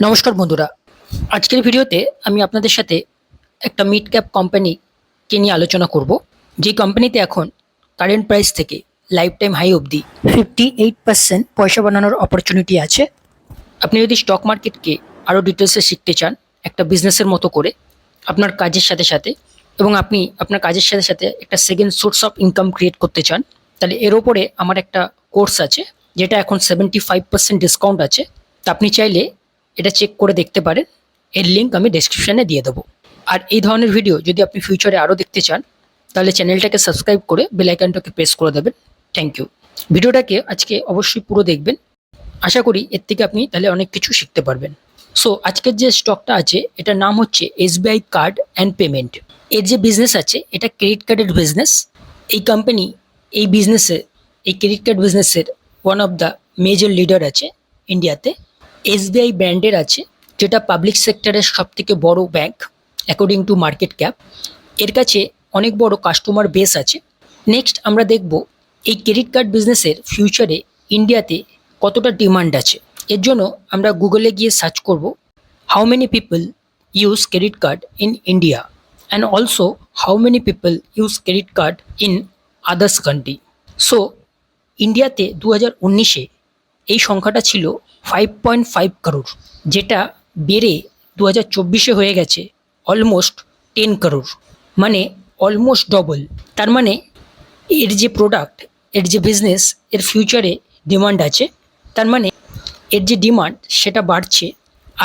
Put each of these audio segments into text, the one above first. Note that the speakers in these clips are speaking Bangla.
নমস্কার বন্ধুরা, আজকের ভিডিওতে আমি আপনাদের সাথে একটা মিড ক্যাপ কোম্পানিকে নিয়ে আলোচনা করব। যে কোম্পানিতে এখন কারেন্ট প্রাইস থেকে লাইফ টাইম হাই অবধি 58% পয়সা বানানোর অপরচুনিটি আছে। আপনি যদি স্টক মার্কেটকে আরও ডিটেলসে শিখতে চান একটা বিজনেসের মতো করে আপনার কাজের সাথে সাথে, এবং আপনি আপনার কাজের সাথে সাথে একটা second source of income create করতে চান, তাহলে এর ওপরে আমার একটা কোর্স আছে যেটা এখন 75% ডিসকাউন্ট আছে। তা আপনি চাইলে এটা চেক করে দেখতে পারেন। এর লিঙ্ক আমি ডেসক্রিপশনে দিয়ে দেবো। আর এই ধরনের ভিডিও যদি আপনি ফিউচারে আরও দেখতে চান তাহলে চ্যানেলটাকে সাবস্ক্রাইব করে বেল আইকনটাকে প্রেস করে দেবেন। Thank you. ভিডিওটাকে আজকে অবশ্যই পুরো দেখবেন, আশা করি এর থেকে আপনি তাহলে অনেক কিছু শিখতে পারবেন। সো আজকের যে স্টকটা আছে এটার নাম হচ্ছে এসবিআই কার্ড অ্যান্ড পেমেন্ট। এর যে বিজনেস আছে এটা ক্রেডিট কার্ডের বিজনেস। এই কোম্পানি এই বিজনেসে, এই ক্রেডিট কার্ড বিজনেসের one of the major leader আছে ইন্ডিয়াতে। এসবিআই ব্র্যান্ডের আছে, যেটা পাবলিক সেক্টরের সবথেকে বড় bank according to market cap. এর কাছে অনেক বড় কাস্টমার বেস আছে। নেক্সট আমরা দেখব এই ক্রেডিট কার্ড বিজনেসের ফিউচারে ইন্ডিয়াতে কতটা ডিমান্ড আছে। এর জন্য আমরা গুগলে গিয়ে সার্চ করব how many people use credit card in India and also how many people use credit card in others country. So ইন্ডিয়াতে 2019-এ এই সংখ্যাটা ছিল 5.5 করোড়, যেটা বেড়ে 2024-এ হয়ে গেছে অলমোস্ট 10 করোড়, মানে অলমোস্ট ডবল। তার মানে এর যে প্রোডাক্ট, এর যে বিজনেস, এর ফিউচারে ডিমান্ড আছে। তার মানে এর যে ডিমান্ড সেটা বাড়ছে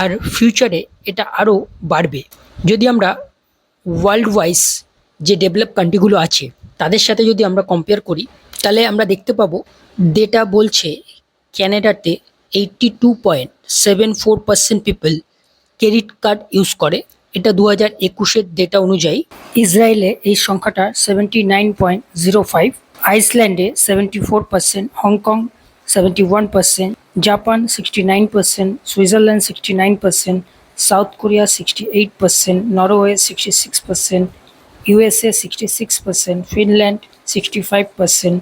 আর ফিউচারে এটা আরও বাড়বে। যদি আমরা ওয়ার্ল্ড ওয়াইজ যে ডেভেলপ কান্ট্রিগুলো আছে তাদের সাথে যদি আমরা কম্পেয়ার করি তাহলে আমরা দেখতে পাবো ডেটা বলছে ক্যানাডাতে 82.74% পিপল ক্রেডিট কার্ড ইউজ করে, এটা 2021-এর ডেটা অনুযায়ী। ইসরায়েলে এই সংখ্যাটা 79.05, আইসল্যান্ডে 74%, Hong Kong 71%, Japan 69%, Switzerland 69%, south Korea 68%, Norway 66%, USA 66%, Finland 65%,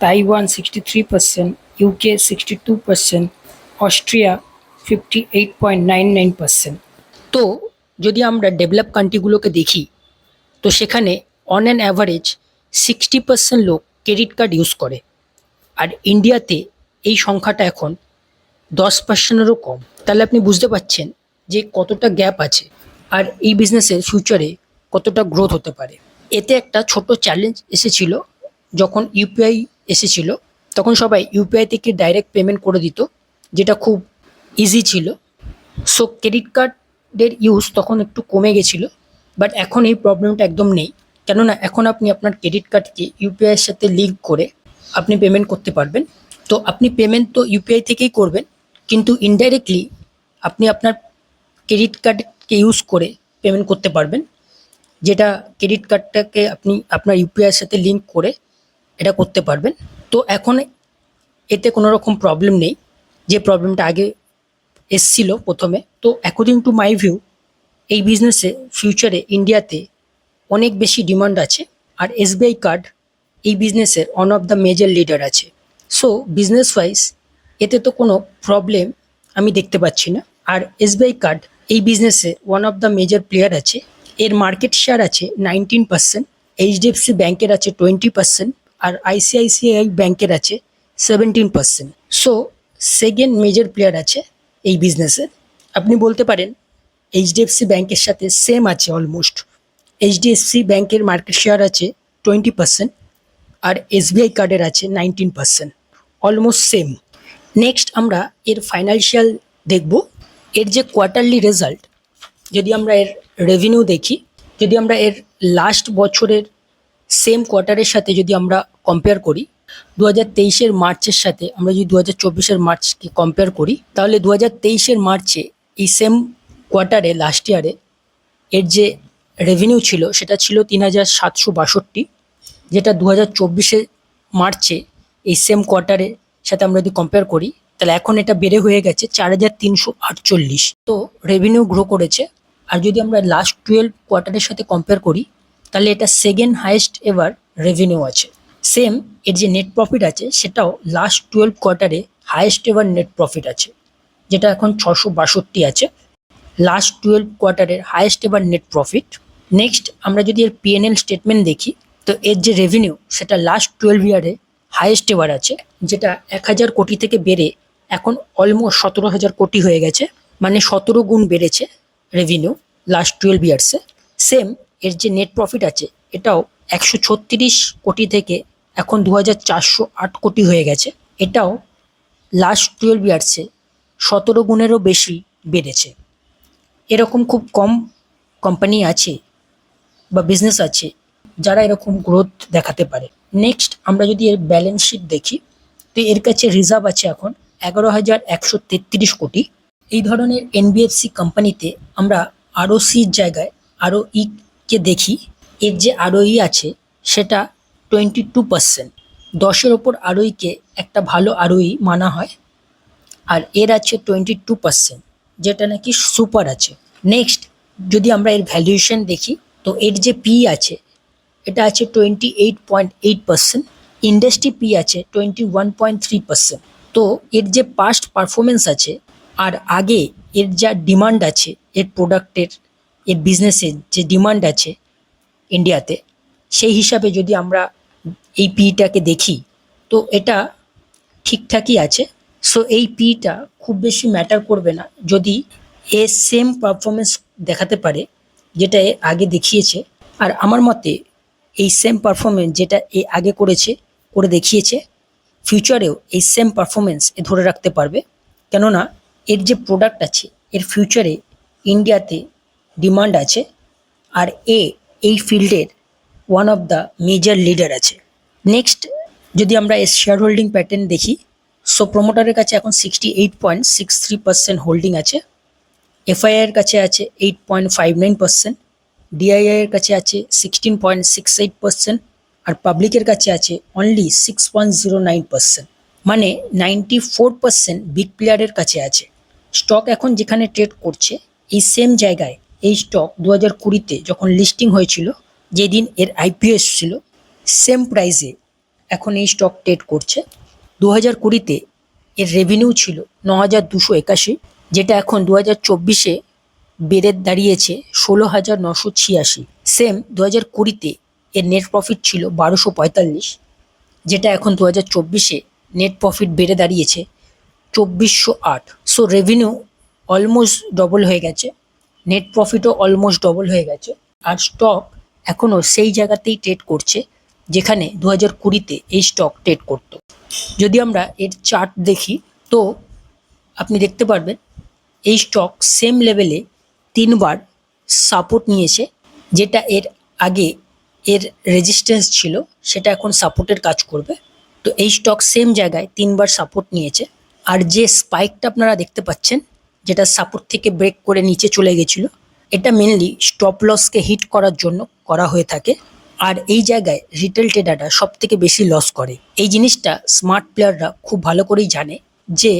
Taiwan 63%, UK 62%, Austria 58.99%। তো যদি আমরা ডেভেলপ কান্ট্রিগুলোকে দেখি তো সেখানে অন অ্যান অ্যাভারেজ 60% লোক ক্রেডিট কার্ড ইউজ করে, আর ইন্ডিয়াতে এই সংখ্যাটা এখন 10%-এরও কম। তাহলে আপনি বুঝতে পারছেন যে কতটা গ্যাপ আছে আর এই বিজনেসের ফিউচারে কতটা গ্রোথ হতে পারে। এতে একটা ছোট চ্যালেঞ্জ এসেছিল, যখন ইউপিআই এসেছিল তখন সবাই ইউপিআই থেকে ডাইরেক্ট পেমেন্ট করে দিত, যেটা খুব ইজি ছিল। সো ক্রেডিট কার্ডের ইউজ তখন একটু কমে গেছিলো, বাট এখন এই প্রবলেমটা একদম নেই, কেননা এখন আপনি আপনার ক্রেডিট কার্ডকে ইউপিআইয়ের সাথে লিঙ্ক করে আপনি পেমেন্ট করতে পারবেন। তো আপনি পেমেন্ট তো ইউপিআই থেকেই করবেন, কিন্তু ইনডাইরেক্টলি আপনি আপনার ক্রেডিট কার্ডকে ইউজ করে পেমেন্ট করতে পারবেন, যেটা ক্রেডিট কার্ডটাকে আপনি আপনার ইউপিআইয়ের সাথে লিঙ্ক করে এটা করতে পারবেন। তো এখন এতে কোনো রকম প্রবলেম নেই, যে প্রবলেমটা আগে এসছিল প্রথমে। তো অ্যাকর্ডিং টু মাই ভিউ এই বিজনেসে ফিউচারে ইন্ডিয়াতে অনেক বেশি ডিমান্ড আছে, আর এসবিআই কার্ড এই বিজনেসের one of the major leader আছে। সো বিজনেস ওয়াইজ এতে তো কোনো প্রবলেম আমি দেখতে পাচ্ছি না। আর এসবিআই কার্ড এই বিজনেসে one of the major player আছে। এর মার্কেট শেয়ার আছে 19%, এইচডিএফসি ব্যাংকের আছে 20%, আর আইসিআইসিআই ব্যাংকের আছে 17%। সো সেকেন্ড মেজর প্লেয়ার আছে এই বিজনেসের। আপনি বলতে পারেন এইচডিএফসি ব্যাংকের সাথে সেম আছে অলমোস্ট। এইচডিএফসি ব্যাংকের মার্কেট শেয়ার আছে 20%, আর এসবিআই কার্ডের আছে 19%, অলমোস্ট সেম। নেক্সট আমরা এর ফাইন্যান্সিয়াল দেখব। এর যে কোয়ার্টারলি রেজাল্ট, যদি আমরা এর রেভিনিউ দেখি, যদি আমরা এর লাস্ট বছরের সেম কোয়ার্টারের সাথে যদি আমরা কম্পেয়ার করি, 2023-এর মার্চের সাথে আমরা যদি 2024-এর মার্চকে কম্পেয়ার করি, তাহলে 2023-এর মার্চে এই সেম কোয়ার্টারে লাস্ট ইয়ারে এর যে রেভিনিউ ছিল সেটা ছিল 3762, যেটা 2024-এর মার্চে এই সেম কোয়ার্টারের সাথে আমরা যদি কম্পেয়ার করি তাহলে এখন এটা বেড়ে হয়ে গেছে 4348। তো রেভিনিউ গ্রো করেছে। আর যদি আমরা লাস্ট 12 কোয়ার্টারের সাথে কম্পেয়ার করি তাহলে এটা সেকেন্ড হাইয়েস্ট এভার রেভিনিউ আছে। সেম এর যে নেট প্রফিট আছে সেটাও লাস্ট 12 কোয়ার্টারে হাইয়েস্ট এভার নেট প্রফিট আছে। যেটা এখন 662 আছে। লাস্ট 12 কোয়ার্টারের হাইয়েস্ট এবার নেট প্রফিট। নেক্সট আমরা যদি এর পিএনএল স্টেটমেন্ট দেখি, তো এর যে রেভিনিউ সেটা লাস্ট 12 ইয়ারে হাইয়েস্ট এবার আছে, যেটা 1000 কোটি থেকে বেড়ে এখন অলমোস্ট 17,000 কোটি হয়ে গেছে, মানে 17 গুণ বেড়েছে রেভিনিউ লাস্ট 12 ইয়ার্সে। সেম এর যে নেট প্রফিট আছে এটাও 136 কোটি থেকে এখন 2408 কোটি হয়ে গেছে, এটাও লাস্ট 12 ইয়ার্সে 17 গুণেরও বেশি বেড়েছে। এরকম খুব কম কোম্পানি আছে বা বিজনেস আছে যারা এরকম গ্রোথ দেখাতে পারে। নেক্সট আমরা যদি এর ব্যালেন্স শিট দেখি, তো এর কাছে রিজার্ভ আছে এখন 11,133 কোটি। এই ধরনের এনবিএফসি কোম্পানিতে আমরা আরওসির জায়গায় আরওই কে দেখি, এর যে আরওই আছে সেটা 22%। 10-এর ওপর আরওইকে একটা ভালো আরওই মানা হয়, আর এর আছে 22%, যেটা নাকি সুপার আছে। নেক্সট যদি আমরা এর ভ্যালুয়েশন দেখি, তো এর যে পি আছে এটা আছে 28.8%, ইন্ডাস্ট্রি পি আছে 21.3%। তো এর যে পাস্ট পারফরমেন্স আছে আর আগে এর যা ডিমান্ড আছে, এর প্রোডাক্টের এর বিজনেসের যে ডিমান্ড আছে ইন্ডিয়াতে, সেই হিসাবে যদি আমরা এই পিটাকে দেখি তো এটা ঠিকঠাকই আছে। সো এই পিটা খুব বেশি ম্যাটার করবে না যদি এ সেম পারফরমেন্স দেখাতে পারে যেটা এ আগে দেখিয়েছে। আর আমার মতে এই সেম পারফরমেন্স যেটা এ আগে করে দেখিয়েছে, ফিউচারেও এই সেম পারফরমেন্স এ ধরে রাখতে পারবে, কেননা এর যে প্রোডাক্ট আছে এর ফিউচারে ইন্ডিয়াতে ডিমান্ড আছে, আর এই ফিল্ডের one of the major leader আছে। নেক্সট যদি আমরা এর শেয়ার হোল্ডিং প্যাটার্ন দেখি, সো প্রোমোটারের কাছে এখন 68.63% হোল্ডিং আছে, এফআইআই এর কাছে আছে 8.59%, ডিআইআই এর কাছে আছে 16.68%, আর পাবলিকের কাছে আছে অনলি 6.09%, মানে 94% বিগ প্লেয়ারের কাছে আছে। স্টক এখন যেখানে ট্রেড করছে এই সেম জায়গায় এই স্টক 2020-তে যখন লিস্টিং হয়েছিল, যেদিন এর আইপিও এসেছিল, সেম প্রাইসে এখন এই স্টক ট্রেড করছে। 2020-তে এর রেভিনিউ ছিল 9,281, যেটা এখন 2024-এ বেড়ে দাঁড়িয়েছে 16,986। সেম 2020-তে এর নেট প্রফিট ছিল 1,245, যেটা এখন 2024-এ নেট প্রফিট বেড়ে দাঁড়িয়েছে 2,408। সো রেভিনিউ অলমোস্ট ডবল হয়ে গেছে, নেট প্রফিটও অলমোস্ট ডবল হয়ে গেছে, আর স্টক এখনও সেই জায়গাতেই ট্রেড করছে যেখানে 2020-তে এই স্টক ট্রেড করত। যদি আমরা এর চার্ট দেখি, তো আপনি দেখতে পারবেন এই স্টক সেম লেভেলে 3বার সাপোর্ট নিয়েছে, যেটা এর আগে এর রেজিস্ট্যান্স ছিল সেটা এখন সাপোর্টের কাজ করবে। তো এই স্টক সেম জায়গায় 3বার সাপোর্ট নিয়েছে, আর যে স্পাইকটা আপনারা দেখতে পাচ্ছেন যেটা সাপোর্ট থেকে ব্রেক করে নিচে চলে গেছিল, এটা মেনলি স্টপ লসকে হিট করার জন্য করা হয়ে থাকে, আর এই জায়গায় রিটেল ট্রেডাররা সব থেকে বেশি লস করে। এই জিনিসটা স্মার্ট প্লেয়াররা খুব ভালো করেই জানে যে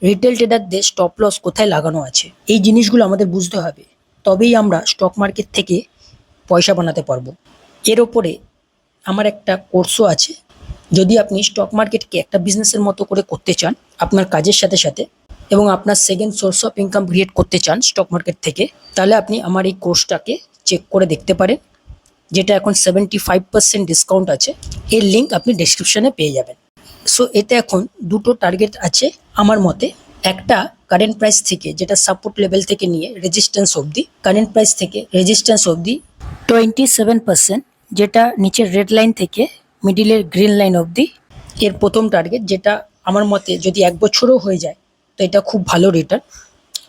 রিটেল ট্রেডারদের স্টপ লস কোথায় লাগানো আছে। এই জিনিসগুলো আমাদের বুঝতে হবে, তবেই আমরা স্টক মার্কেট থেকে পয়সা বানাতে পারবো। এর ওপরে আমার একটা কোর্সও আছে, যদি আপনি স্টক মার্কেটকে একটা বিজনেসের মতো করে করতে চান আপনার কাজের সাথে সাথে, এবং আপনার second source of income create করতে চান স্টক মার্কেট থেকে, তাহলে আপনি আমার এই কোর্সটাকে চেক করে দেখতে পারেন, যেটা এখন 75% ডিসকাউন্ট আছে। এর লিঙ্ক আপনি ডেসক্রিপশনে পেয়ে যাবেন। সো এতে এখন দুটো টার্গেট আছে আমার মতে, একটা কারেন্ট প্রাইস থেকে যেটা সাপোর্ট লেভেল থেকে নিয়ে রেজিস্ট্যান্স অবধি, কারেন্ট প্রাইস থেকে রেজিস্ট্যান্স অবধি 27%, যেটা নিচের রেড লাইন থেকে মিডিলের গ্রিন লাইন অবধি এর প্রথম টার্গেট, যেটা আমার মতে যদি 1 বছরও হয়ে যায় তো এটা খুব ভালো রিটার্ন।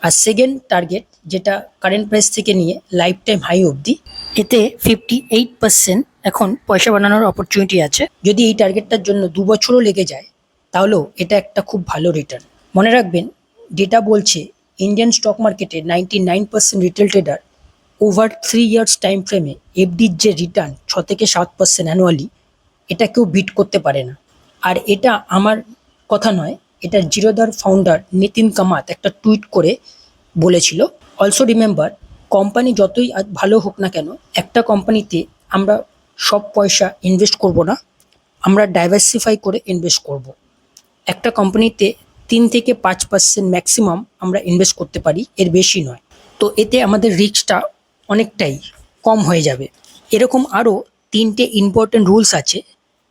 আর সেকেন্ড টার্গেট যেটা কারেন্ট প্রাইস থেকে নিয়ে লাইফ টাইম হাই অবধি, এতে 58% এখন পয়সা বানানোর অপরচুনিটি আছে। যদি এই টার্গেটটার জন্য 2 বছরও লেগে যায় তাহলেও এটা একটা খুব ভালো রিটার্ন। মনে রাখবেন, ডেটা বলছে ইন্ডিয়ান স্টক মার্কেটে 99% retail tedder over 3 years time ফ্রেমে এফডির যে রিটার্ন 6 থেকে 7% অ্যানুয়ালি, এটা কেউ বিট করতে পারে না। আর এটা আমার কথা নয়, এটা জিরোদার ফাউন্ডার নিতিন কামাত একটা টুইট করে বলেছিল। অলসো রিমেম্বার, কোম্পানি যতই ভালো হোক না কেন, একটা কোম্পানিতে আমরা সব পয়সা ইনভেস্ট করব না, আমরা ডাইভার্সিফাই করে ইনভেস্ট করব। একটা কোম্পানিতে 3 থেকে 5% ম্যাক্সিমাম আমরা ইনভেস্ট করতে পারি, এর বেশি নয়। তো এতে আমাদের রিস্কটা অনেকটাই কম হয়ে যাবে। এরকম আরও 3টে ইম্পর্টেন্ট রুলস আছে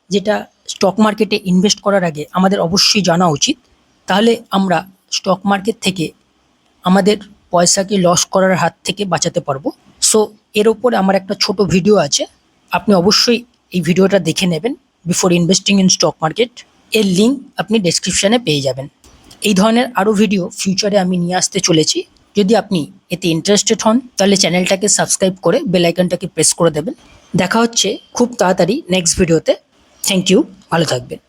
যেটা স্টক মার্কেটে ইনভেস্ট করার আগে আমাদের অবশ্যই জানা উচিত। তাহলে আমরা স্টক মার্কেট থেকে আমাদের পয়সাকে লস করার হাত থেকে বাঁচাতে পারবো। সো এর ওপরে আমার একটা ছোট ভিডিও আছে, আপনি অবশ্যই এই ভিডিওটা দেখে নেবেন before investing in stock market. এর লিঙ্ক আপনি ডেসক্রিপশানে পেয়ে যাবেন। এই ধরনের আরও ভিডিও ফিউচারে আমি নিয়ে আসতে চলেছি। যদি আপনি এতে ইন্টারেস্টেড হন তাহলে চ্যানেলটাকে সাবস্ক্রাইব করে বেল আইকনটাকে প্রেস করে দেবেন। দেখা হচ্ছে খুব তাড়াতাড়ি নেক্সট ভিডিওতে। থ্যাংক ইউ, ভালো থাকবেন।